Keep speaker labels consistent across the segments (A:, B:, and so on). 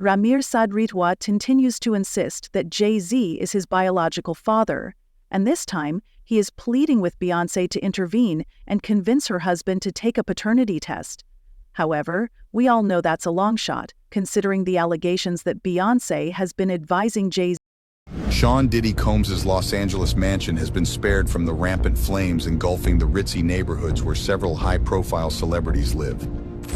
A: Ramir Sadritwa continues to insist that Jay-Z is his biological father, and this time he is pleading with Beyoncé to intervene and convince her husband to take a paternity test. However, we all know that's a long shot, considering the allegations that Beyoncé has been advising Jay-Z.
B: Sean Diddy Combs' Los Angeles mansion has been spared from the rampant flames engulfing the ritzy neighborhoods where several high-profile celebrities live.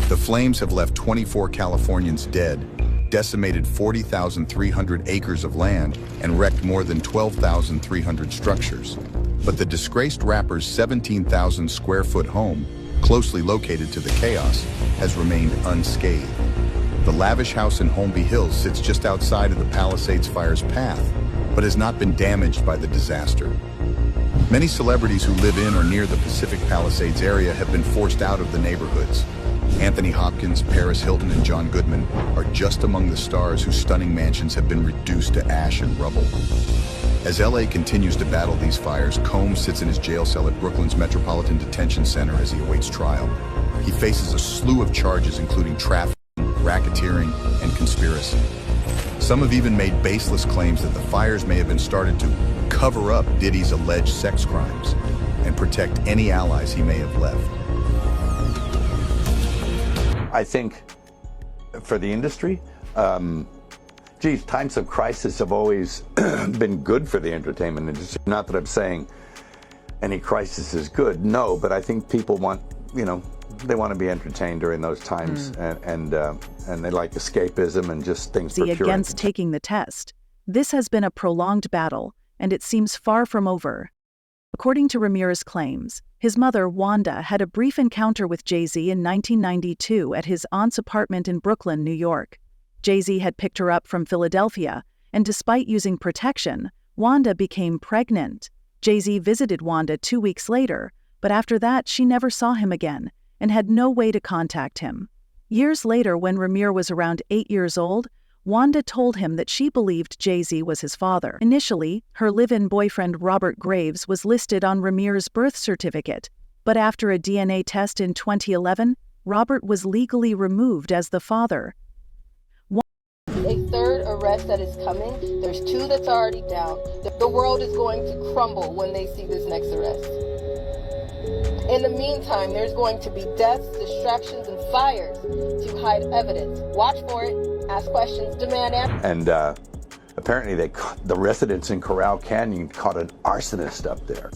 B: The flames have left 24 Californians dead, decimated 40,300 acres of land, and wrecked more than 12,300 structures. But the disgraced rapper's 17,000 square foot home, closely located to the chaos, has remained unscathed. The lavish house in Holmby Hills sits just outside of the Palisades fire's path, but has not been damaged by the disaster. Many celebrities who live in or near the Pacific Palisades area have been forced out of the neighborhoods. Anthony Hopkins, Paris Hilton, and John Goodman are just among the stars whose stunning mansions have been reduced to ash and rubble. As LA continues to battle these fires, Combs sits in his jail cell at Brooklyn's Metropolitan Detention Center as he awaits trial. He faces a slew of charges including trafficking, racketeering, and conspiracy. Some have even made baseless claims that the fires may have been started to cover up Diddy's alleged sex crimes and protect any allies he may have left.
C: I think for the industry, times of crisis have always been good for the entertainment industry. Not that I'm saying any crisis is good, no, but I think people want, they want to be entertained during those times, and they like escapism and just things for pure
A: against taking the test. This has been a prolonged battle, and it seems far from over. According to Ramir's claims, his mother, Wanda, had a brief encounter with Jay-Z in 1992 at his aunt's apartment in Brooklyn, New York. Jay-Z had picked her up from Philadelphia, and despite using protection, Wanda became pregnant. Jay-Z visited Wanda 2 weeks later, but after that she never saw him again and had no way to contact him. Years later, when Ramir was around 8 years old, Wanda told him that she believed Jay-Z was his father. Initially, her live-in boyfriend Robert Graves was listed on Ramir's birth certificate, but after a DNA test in 2011, Robert was legally removed as the father.
D: A third arrest that is coming. There's 2 that's already down. The world is going to crumble when they see this next arrest. In the meantime, there's going to be deaths, distractions, and fires to hide evidence. Watch for it, ask questions, demand answers.
C: And apparently the residents in Corral Canyon caught an arsonist up there.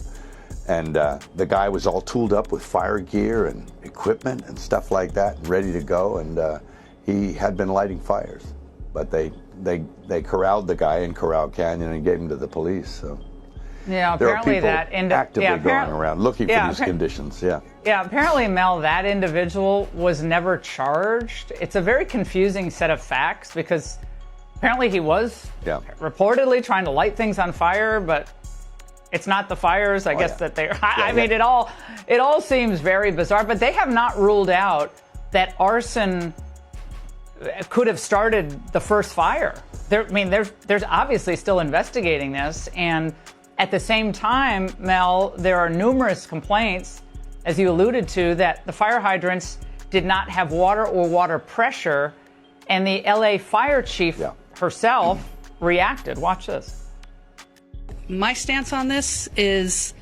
C: And the guy was all tooled up with fire gear and equipment and stuff like that, ready to go, and he had been lighting fires. But they corralled the guy in Corral Canyon and gave him to the police. So
E: yeah, apparently
C: there are people actively going around looking for these conditions. Yeah.
E: Yeah, apparently, Mel, that individual was never charged. It's a very confusing set of facts because apparently he was reportedly trying to light things on fire, but it's not the fires. I guess that they. I mean, it all seems very bizarre. But they have not ruled out that arson could have started the first fire. There's obviously still investigating this, and at the same time, Mel, there are numerous complaints, as you alluded to, that the fire hydrants did not have water or water pressure, and the LA fire chief herself reacted. Watch this.
F: My stance on this is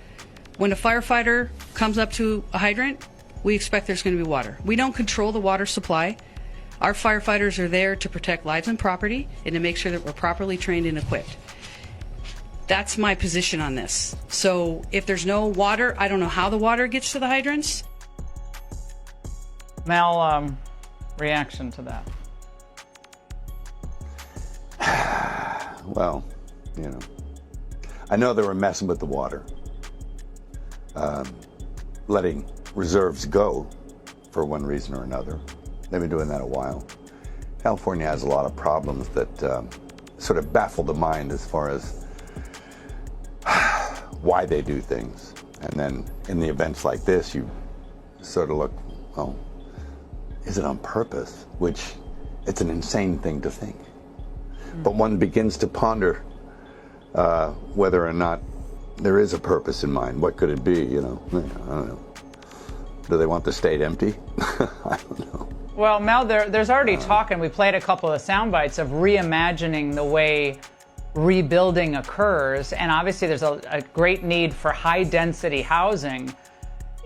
F: when a firefighter comes up to a hydrant, we expect there's going to be water. We don't control the water supply. Our firefighters are there to protect lives and property and to make sure that we're properly trained and equipped. That's my position on this. So if there's no water, I don't know how the water gets to the hydrants.
E: Mel, reaction to
C: that? Well, I know they were messing with the water, letting reserves go for one reason or another. They've been doing that a while. California has a lot of problems that sort of baffle the mind as far as why they do things. And then in the events like this, you sort of look, oh, is it on purpose? Which it's an insane thing to think. But one begins to ponder whether or not there is a purpose in mind. What could it be, I don't know. Do they want the state empty? I don't know.
E: Well, Mel, there's already talk, and we played a couple of sound bites of reimagining the way rebuilding occurs. And obviously there's a great need for high-density housing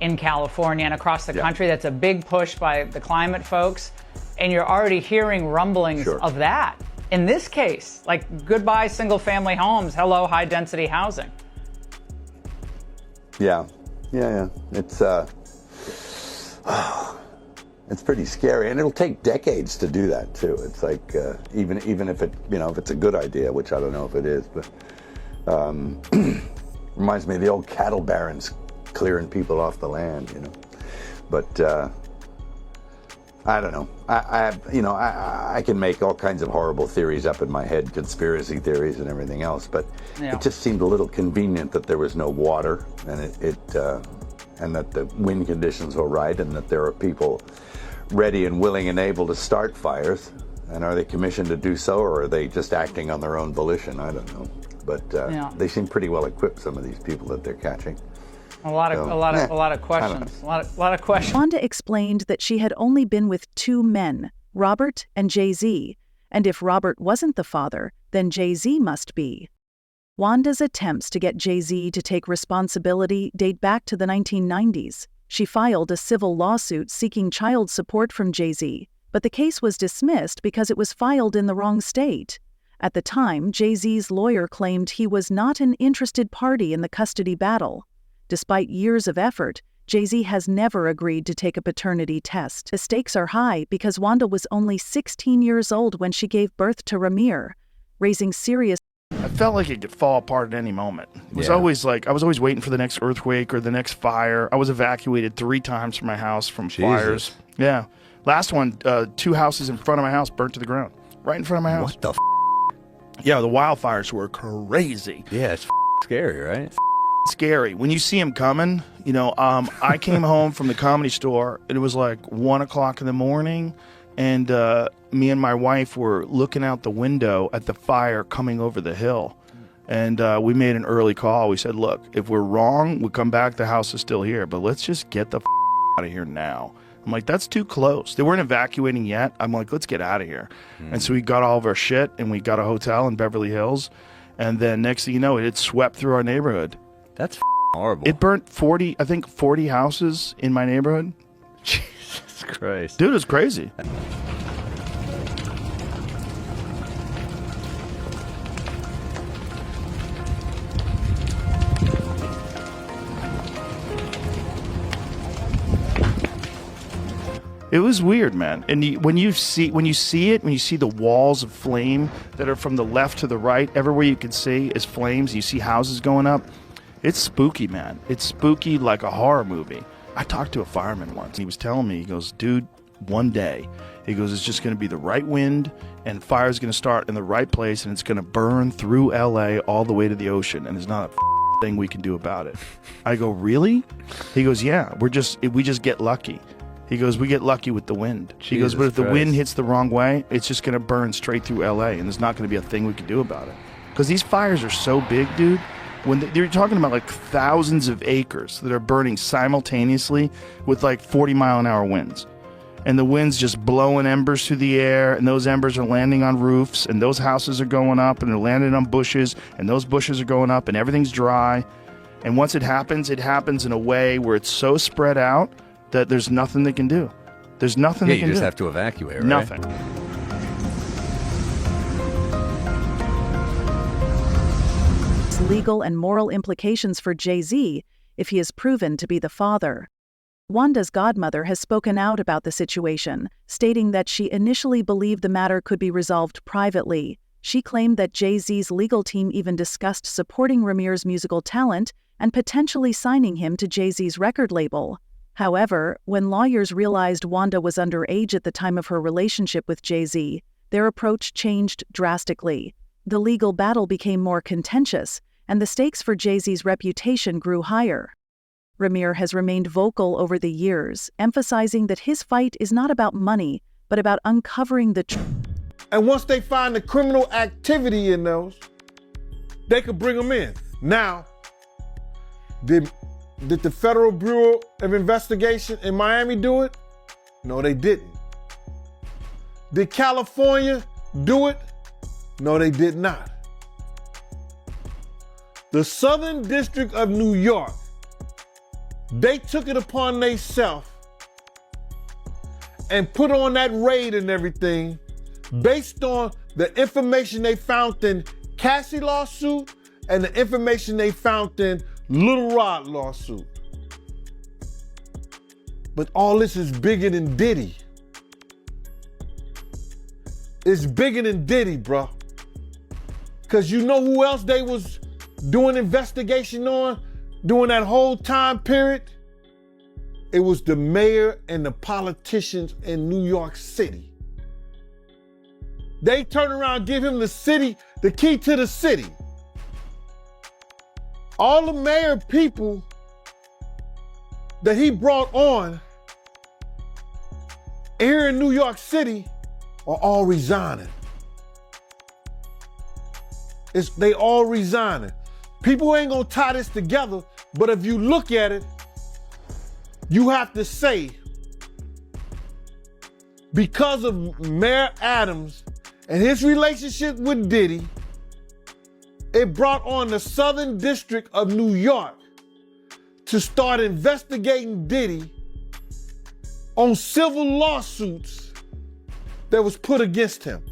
E: in California and across the country. That's a big push by the climate folks. And you're already hearing rumblings of that. In this case, like goodbye single-family homes, hello high-density housing.
C: Yeah. It's pretty scary, and it'll take decades to do that too. It's like even if it if it's a good idea, which I don't know if it is, but reminds me of the old cattle barons clearing people off the land, But I don't know. I can make all kinds of horrible theories up in my head, conspiracy theories and everything else, but it just seemed a little convenient that there was no water, and and that the wind conditions were right, and that there are people ready and willing and able to start fires. And are they commissioned to do so, or are they just acting on their own volition? I don't know. But they seem pretty well equipped, some of these people that they're catching.
E: A lot of questions. A lot of questions.
A: Wanda explained that she had only been with two men, Robert and Jay-Z, and if Robert wasn't the father, then Jay-Z must be. Wanda's attempts to get Jay-Z to take responsibility date back to the 1990s. She filed a civil lawsuit seeking child support from Jay-Z, but the case was dismissed because it was filed in the wrong state. At the time, Jay-Z's lawyer claimed he was not an interested party in the custody battle. Despite years of effort, Jay-Z has never agreed to take a paternity test. The stakes are high because Wanda was only 16 years old when she gave birth to Ramir, raising serious.
G: I felt like it could fall apart at any moment. It was always like, I was always waiting for the next earthquake or the next fire. I was evacuated 3 times from my house from fires. Yeah. Last one, 2 houses in front of my house burnt to the ground. Right in front of my house.
H: What the
G: Yeah, the wildfires were crazy.
H: Yeah, it's scary, right?
G: Scary. When you see them coming, I came home from the Comedy Store, and it was like 1 o'clock in the morning, and me and my wife were looking out the window at the fire coming over the hill. And we made an early call. We said, look, if we're wrong, we come back, the house is still here, but let's just get the out of here now. I'm like, that's too close. They weren't evacuating yet. I'm like, let's get out of here. And so we got all of our shit, and we got a hotel in Beverly Hills. And then next thing you know, it swept through our neighborhood.
H: That's horrible.
G: It burnt 40 houses in my neighborhood.
H: Jesus Christ.
G: Dude, it's crazy. It was weird, man. And when you see the walls of flame that are from the left to the right, everywhere you can see is flames. You see houses going up. It's spooky, man. It's spooky like a horror movie. I talked to a fireman once. He was telling me, he goes, dude, one day, he goes, it's just going to be the right wind, and fire's going to start in the right place, and it's going to burn through L.A. all the way to the ocean, and there's not a thing we can do about it. I go, really? He goes, yeah, we just get lucky. He goes, we get lucky with the wind. He goes, but if the wind hits the wrong way, it's just going to burn straight through L.A., and there's not going to be a thing we can do about it. Because these fires are so big, dude. When they're talking about like thousands of acres that are burning simultaneously with like 40-mile-an-hour winds. And the wind's just blowing embers through the air, and those embers are landing on roofs, and those houses are going up, and they're landing on bushes, and those bushes are going up, and everything's dry. And once it happens in a way where it's so spread out that there's nothing they can do. There's nothing they can do.
H: You just have to evacuate, right?
G: Nothing.
A: Legal and moral implications for Jay-Z if he is proven to be the father. Wanda's godmother has spoken out about the situation, stating that she initially believed the matter could be resolved privately. She claimed that Jay-Z's legal team even discussed supporting Ramir's musical talent and potentially signing him to Jay-Z's record label. However, when lawyers realized Wanda was underage at the time of her relationship with Jay-Z, their approach changed drastically. The legal battle became more contentious, and the stakes for Jay-Z's reputation grew higher. Ramir has remained vocal over the years, emphasizing that his fight is not about money, but about uncovering the truth.
I: And once they find the criminal activity in those, they could bring them in. Now, did the Federal Bureau of Investigation in Miami do it? No, they didn't. Did California do it? No, they did not. The Southern District of New York, they took it upon themselves and put on that raid and everything based on the information they found in Cassie lawsuit and the information they found in Little Rod lawsuit. But all this is bigger than Diddy. It's bigger than Diddy, bro. Because you know who else they was doing investigation on during that whole time period? It was the mayor and the politicians in New York City. They turn around and give him the key to the city. All the mayor people that he brought on here in New York City are all resigning. They all resigning. People ain't gonna tie this together, but if you look at it, you have to say, because of Mayor Adams and his relationship with Diddy, it brought on the Southern District of New York to start investigating Diddy on civil lawsuits that was put against him.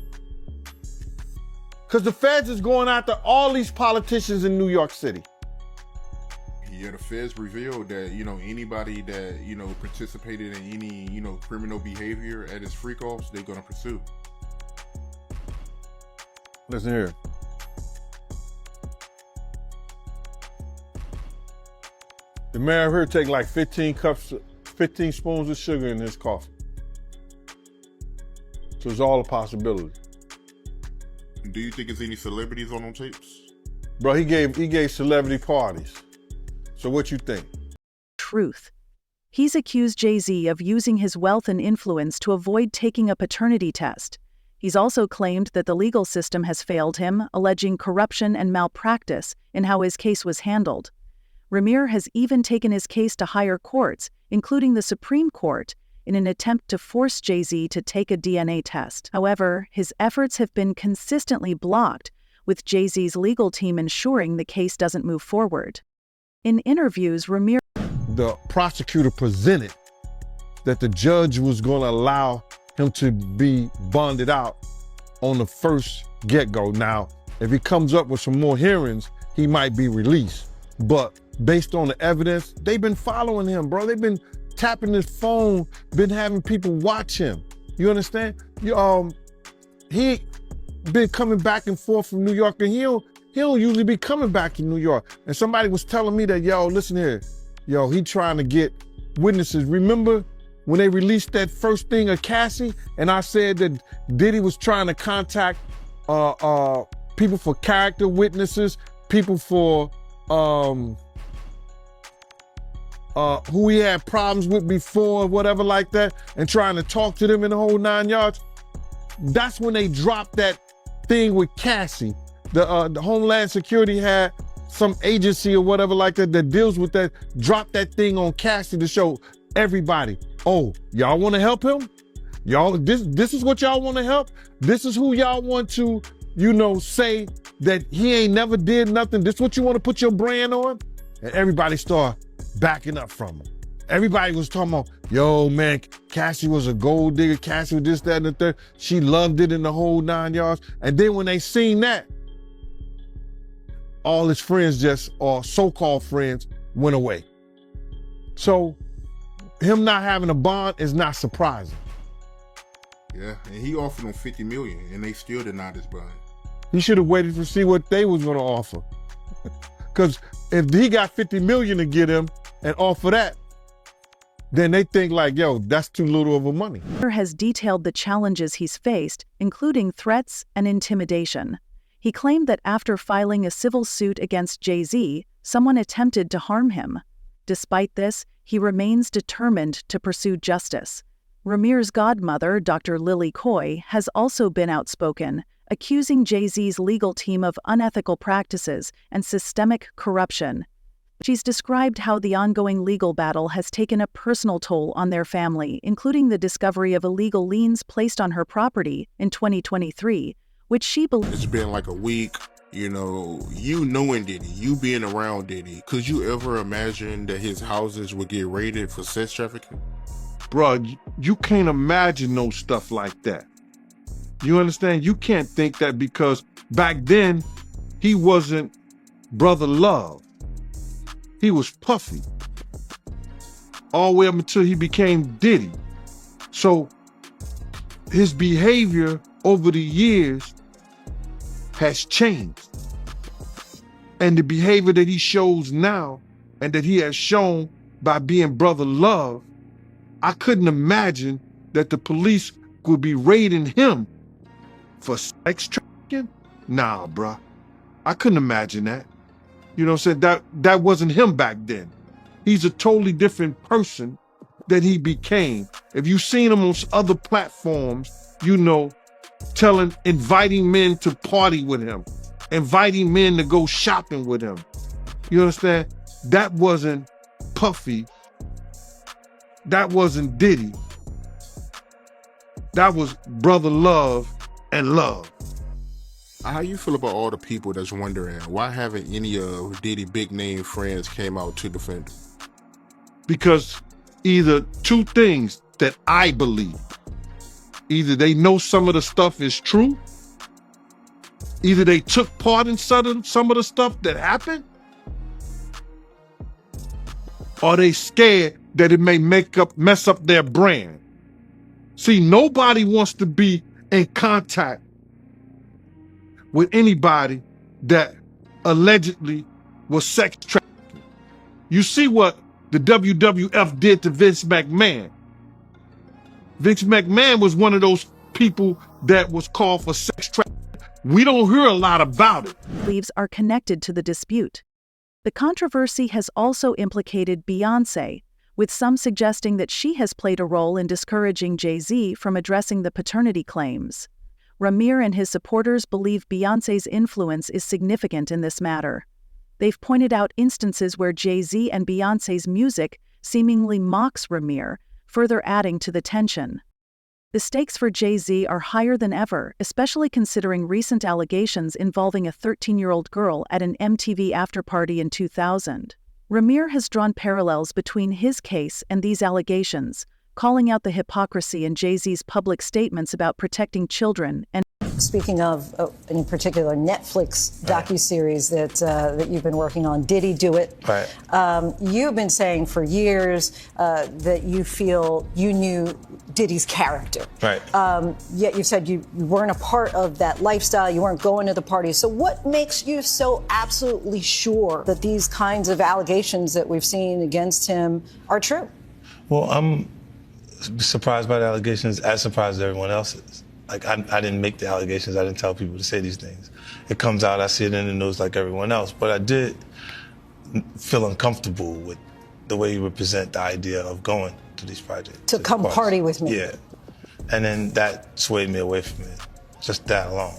I: Because the feds is going after all these politicians in New York City.
J: Yeah, the feds revealed that, anybody that, participated in any, criminal behavior at his freak-offs, they're going to pursue.
I: Listen here. The mayor here take like 15 spoons of sugar in his coffee. So it's all a possibility.
J: Do you think there's any celebrities on them tapes?
I: Bro, he gave celebrity parties. So what you think?
A: Truth. He's accused Jay-Z of using his wealth and influence to avoid taking a paternity test. He's also claimed that the legal system has failed him, alleging corruption and malpractice in how his case was handled. Ramir has even taken his case to higher courts, including the Supreme Court, in an attempt to force Jay-Z to take a DNA test. However, his efforts have been consistently blocked, with Jay-Z's legal team ensuring the case doesn't move forward. In interviews, Ramir...
I: The prosecutor presented that the judge was going to allow him to be bonded out on the first get-go. Now, if he comes up with some more hearings, he might be released. But based on the evidence, they've been following him, bro. They've been tapping his phone, been having people watch him. You understand? He been coming back and forth from New York, and he'll usually be coming back to New York. And somebody was telling me that, listen here, he trying to get witnesses. Remember when they released that first thing of Cassie, and I said that Diddy was trying to contact people for character witnesses, people for who he had problems with before, whatever like that, and trying to talk to them in the whole 9 yards. That's when they dropped that thing with Cassie. The Homeland Security had some agency or whatever like that that deals with that, dropped that thing on Cassie to show everybody, oh, y'all want to help him? Y'all, this is what y'all want to help? This is who y'all want to, say that he ain't never did nothing. This is what you want to put your brand on? And everybody started backing up from him. Everybody was talking about, yo, man, Cassie was a gold digger. Cassie was this, that, and the third. She loved it in the whole 9 yards. And then when they seen that, all his friends or so-called friends, went away. So him not having a bond is not surprising.
J: Yeah, and he offered them $50 million, and they still denied his bond.
I: He should have waited to see what they was going to offer. Because if he got $50 million to get him and offer that, then they think like, that's too little of a money.
A: Has detailed the challenges he's faced, including threats and intimidation. He claimed that after filing a civil suit against Jay-Z, someone attempted to harm him. Despite this, he remains determined to pursue justice. Ramir's godmother, Dr. Lily Coy, has also been outspoken, accusing Jay-Z's legal team of unethical practices and systemic corruption. She's described how the ongoing legal battle has taken a personal toll on their family, including the discovery of illegal liens placed on her property in 2023, which she believes.
J: It's been like a week. You knowing Diddy, you being around Diddy, could you ever imagine that his houses would get raided for sex trafficking?
I: Bruh, you can't imagine no stuff like that. You understand? You can't think that because back then, he wasn't Brother Love. He was Puffy. All the way up until he became Diddy. So his behavior over the years has changed. And the behavior that he shows now and that he has shown by being Brother Love, I couldn't imagine that the police would be raiding him for sex trafficking. Nah, bruh. I couldn't imagine that. You know what I'm saying? That wasn't him back then. He's a totally different person that he became. If you've seen him on other platforms, inviting men to party with him, inviting men to go shopping with him. You understand? That wasn't Puffy. That wasn't Diddy. That was Brother Love and Love.
J: How you feel about all the people that's wondering why haven't any of Diddy big name friends came out to defend him?
I: Because either two things that I believe. Either they know some of the stuff is true, either they took part in some of the stuff that happened, or they scared that it may mess up their brand. See, nobody wants to be in contact with anybody that allegedly was sex trafficking. You see what the WWF did to Vince McMahon. Vince McMahon was one of those people that was called for sex trafficking. We don't hear a lot about it.
A: Believes are connected to the dispute. The controversy has also implicated Beyoncé, with some suggesting that she has played a role in discouraging Jay-Z from addressing the paternity claims. Ramir and his supporters believe Beyoncé's influence is significant in this matter. They've pointed out instances where Jay-Z and Beyoncé's music seemingly mocks Ramir, further adding to the tension. The stakes for Jay-Z are higher than ever, especially considering recent allegations involving a 13-year-old girl at an MTV afterparty in 2000. Ramir has drawn parallels between his case and these allegations, calling out the hypocrisy in Jay-Z's public statements about protecting children and
K: Speaking of, in particular, Netflix docuseries that you've been working on, Diddy Do It?
L: Right.
K: You've been saying for years that you feel you knew Diddy's character.
L: Right.
K: Yet you said you weren't a part of that lifestyle, you weren't going to the parties. So what makes you so absolutely sure that these kinds of allegations that we've seen against him are true?
L: Well, I'm surprised by the allegations, as surprised as everyone else is. Like, I didn't make the allegations. I didn't tell people to say these things. It comes out, I see it in the news like everyone else. But I did feel uncomfortable with the way you would present the idea of going to these projects.
K: To come party with me.
L: Yeah. And then that swayed me away from it. Just that alone.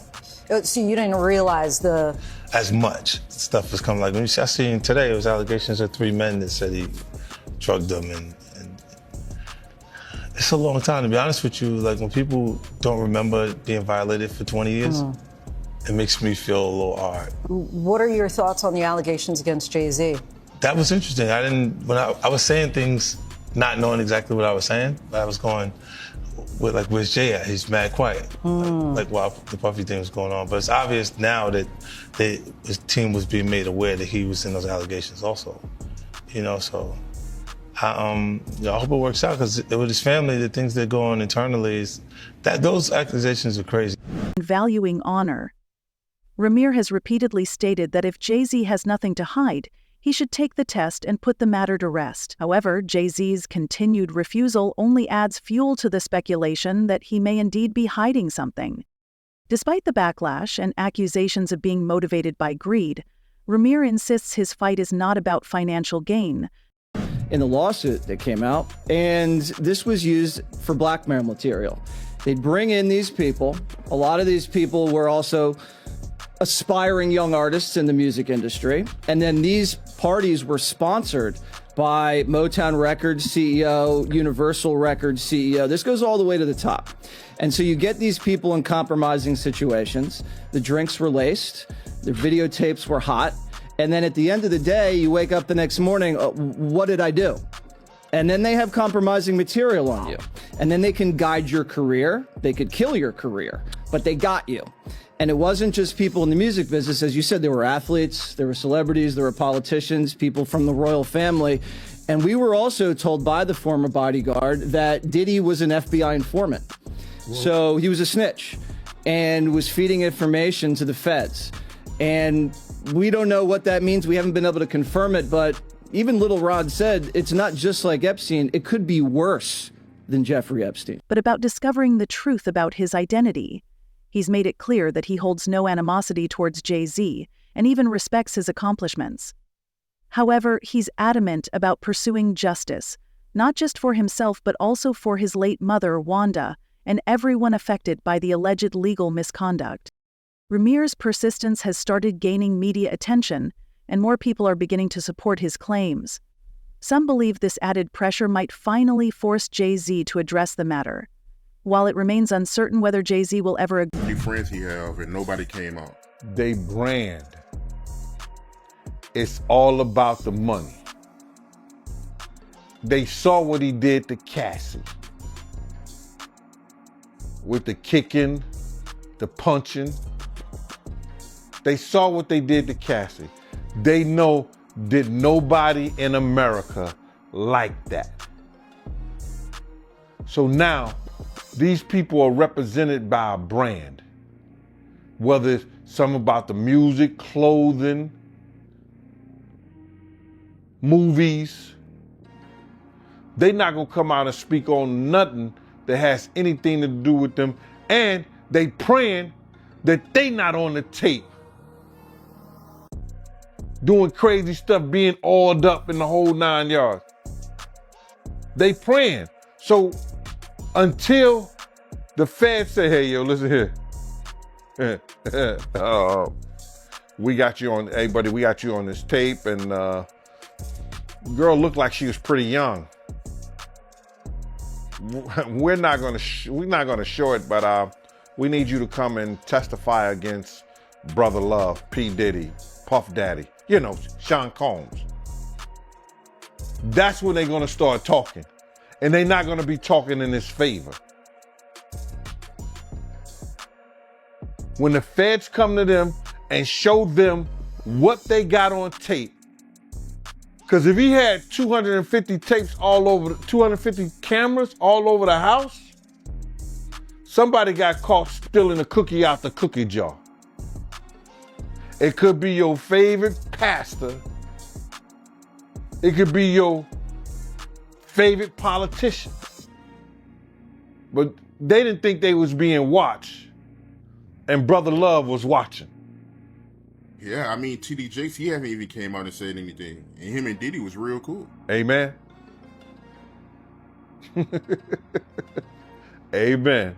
K: So you didn't realize
L: as much stuff was coming. Like, when I seen today, it was allegations of 3 men that said he drugged them and it's a long time, to be honest with you. Like, when people don't remember being violated for 20 years, it makes me feel a little odd.
K: What are your thoughts on the allegations against Jay-Z?
L: That was interesting. When I was saying things, not knowing exactly what I was saying, but I was going with, like, where's Jay at? He's mad quiet. Like while the Puffy thing was going on. But it's obvious now that his team was being made aware that he was in those allegations also. So I hope it works out, because with his family, the things that go on internally is that those accusations are crazy.
A: Valuing honor. Ramir has repeatedly stated that if Jay-Z has nothing to hide, he should take the test and put the matter to rest. However, Jay-Z's continued refusal only adds fuel to the speculation that he may indeed be hiding something. Despite the backlash and accusations of being motivated by greed, Ramir insists his fight is not about financial gain.
M: In the lawsuit that came out, and this was used for blackmail material. They'd bring in these people. A lot of these people were also aspiring young artists in the music industry. And then these parties were sponsored by Motown Records CEO, Universal Records CEO. This goes all the way to the top. And so you get these people in compromising situations. The drinks were laced, the videotapes were hot. And then at the end of the day, you wake up the next morning, what did I do? And then they have compromising material on you. And then they can guide your career. They could kill your career, but they got you. And it wasn't just people in the music business. As you said, there were athletes, there were celebrities, there were politicians, people from the royal family. And we were also told by the former bodyguard that Diddy was an FBI informant. Whoa. So he was a snitch and was feeding information to the feds. And we don't know what that means. We haven't been able to confirm it, but even Little Rod said it's not just like Epstein. It could be worse than Jeffrey Epstein.
A: But about discovering the truth about his identity. He's made it clear that he holds no animosity towards Jay-Z and even respects his accomplishments. However, he's adamant about pursuing justice, not just for himself but also for his late mother, Wanda, and everyone affected by the alleged legal misconduct. Ramir's persistence has started gaining media attention, and more people are beginning to support his claims. Some believe this added pressure might finally force Jay-Z to address the matter. While it remains uncertain whether Jay-Z will ever agree.
J: How many friends he have and nobody came out?
I: They brand. It's all about the money. They saw what he did to Cassie. With the kicking, the punching. They saw what they did to Cassie. They know that nobody in America liked that. So now, these people are represented by a brand. Whether it's some about the music, clothing, movies. They're not gonna come out and speak on nothing that has anything to do with them. And they praying that they not on the tape. Doing crazy stuff, being oiled up in the whole 9 yards. They praying. So until the feds say, hey, yo, listen here. We got you on, hey, buddy, we got you on this tape. And girl looked like she was pretty young. We're not gonna show it, but we need you to come and testify against Brother Love, P. Diddy, Puff Daddy, you know, Sean Combs. That's when they're gonna start talking. And they're not gonna be talking in his favor. When the feds come to them and show them what they got on tape, because if he had 250 tapes all over, 250 cameras all over the house, somebody got caught stealing a cookie out the cookie jar. It could be your favorite pastor. It could be your favorite politician. But they didn't think they was being watched. And Brother Love was watching.
J: Yeah, I mean, TD Jakes, he haven't even came out and said anything. And him and Diddy was real cool.
I: Amen. Amen.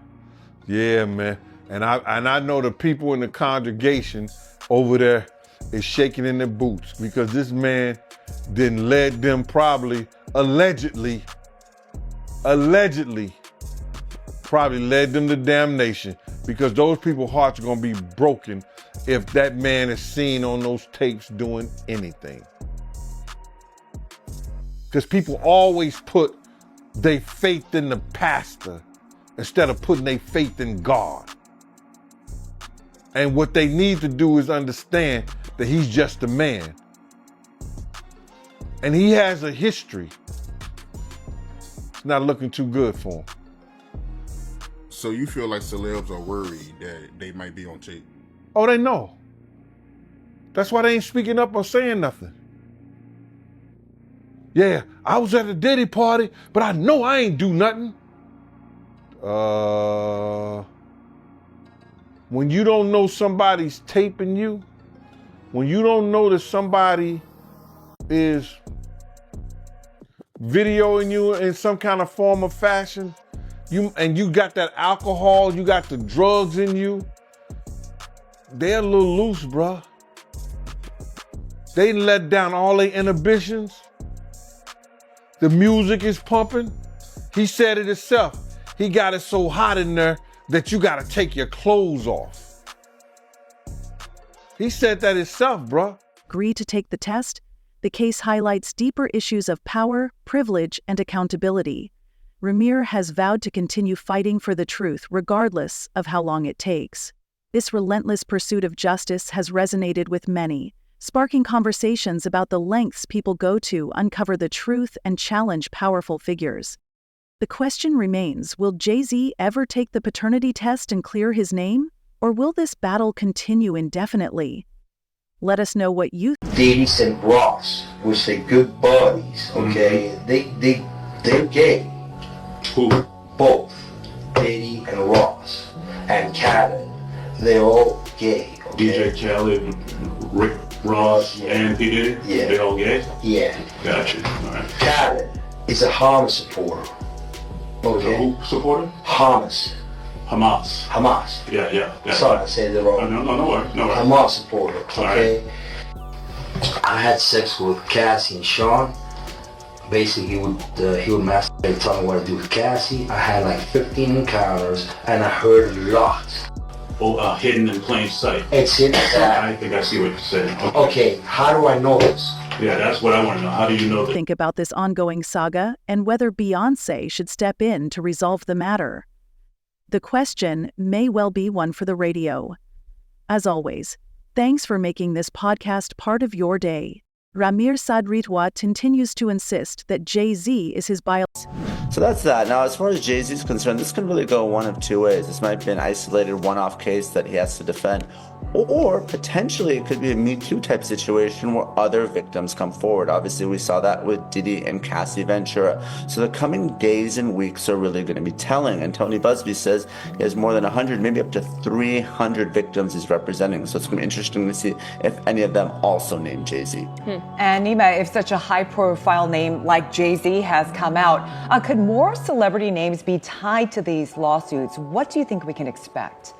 I: Yeah, man. And I know the people in the congregation over there is shaking in their boots because this man then led them probably, allegedly probably led them to damnation because those people's hearts are going to be broken if that man is seen on those tapes doing anything. Because people always put their faith in the pastor instead of putting their faith in God. And what they need to do is understand that he's just a man. And he has a history. It's not looking too good for him.
J: So you feel like celebs are worried that they might be on tape?
I: Oh, they know. That's why they ain't speaking up or saying nothing. Yeah, I was at a Diddy party, but I know I ain't do nothing. When you don't know somebody's taping you, when you don't know that somebody is videoing you in some kind of form or fashion, you got that alcohol, you got the drugs in you, they're a little loose, bruh. They let down all their inhibitions. The music is pumping. He said it himself. He got it so hot in there that you gotta take your clothes off. He said that himself, bruh.
A: Agree to take the test? The case highlights deeper issues of power, privilege, and accountability. Ramir has vowed to continue fighting for the truth regardless of how long it takes. This relentless pursuit of justice has resonated with many, sparking conversations about the lengths people go to uncover the truth and challenge powerful figures. The question remains, will Jay-Z ever take the paternity test and clear his name? Or will this battle continue indefinitely? Let us know what you think.
N: Diddy and Ross, which they good buddies, okay? They're gay.
J: Who?
N: Both. Diddy and Ross. And Khaled. They're all gay. Okay?
J: DJ Khaled, Rick Ross, and P. Diddy?
N: Yeah.
J: They're all gay?
N: Yeah.
J: Gotcha. All right.
N: Khaled is a Hamas supporter. Okay?
J: Who supporter?
N: Hamas.
J: Hamas. Yeah.
N: Sorry, I said it wrong.
J: No worries.
N: Hamas supporter, okay?
J: Right.
N: I had sex with Cassie and Sean. Basically, he would masturbate and tell me what to do with Cassie. I had like 15 encounters, and I heard a lot.
J: Oh, hidden in plain sight.
N: It's hidden.
J: I think I see what you're saying.
N: Okay, how do I know this?
J: Yeah, that's what I want to know. How do you know that?
A: Think about this ongoing saga and whether Beyoncé should step in to resolve the matter. The question may well be one for the radio. As always, thanks for making this podcast part of your day. Ramir Sadritwa continues to insist that Jay-Z is his
O: So that's that. Now, as far as Jay-Z is concerned, this can really go one of two ways. This might be an isolated one-off case that he has to defend, or potentially it could be a Me Too type situation where other victims come forward. Obviously, we saw that with Diddy and Cassie Ventura. So the coming days and weeks are really going to be telling. And Tony Busby says he has more than 100, maybe up to 300 victims he's representing. So it's going to be interesting to see if any of them also name Jay-Z.
P: And Nima, if such a high-profile name like Jay-Z has come out, could more celebrity names be tied to these lawsuits? What do you think we can expect?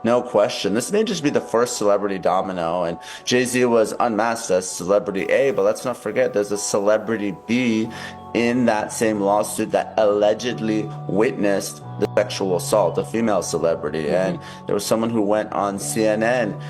O: No question. This may just be the first celebrity domino, and Jay-Z was unmasked as celebrity A, but let's not forget there's a celebrity B in that same lawsuit that allegedly witnessed the sexual assault, a female celebrity. And there was someone who went on CNN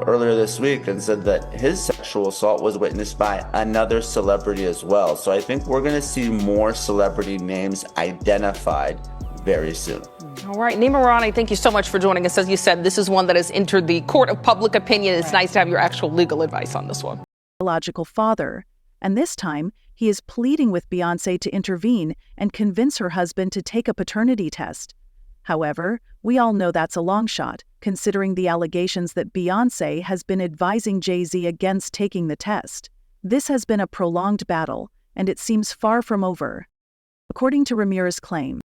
O: earlier this week and said that his sexual assault was witnessed by another celebrity as well. So I think we're going to see more celebrity names identified very soon.
Q: All right, Nima Rani, thank you so much for joining us. As you said, this is one that has entered the court of public opinion. It's nice to have your actual legal advice on this one.
A: Biological father, and this time he is pleading with Beyoncé to intervene and convince her husband to take a paternity test. However, we all know that's a long shot, considering the allegations that Beyoncé has been advising Jay-Z against taking the test. This has been a prolonged battle, and it seems far from over. According to Ramir's claim,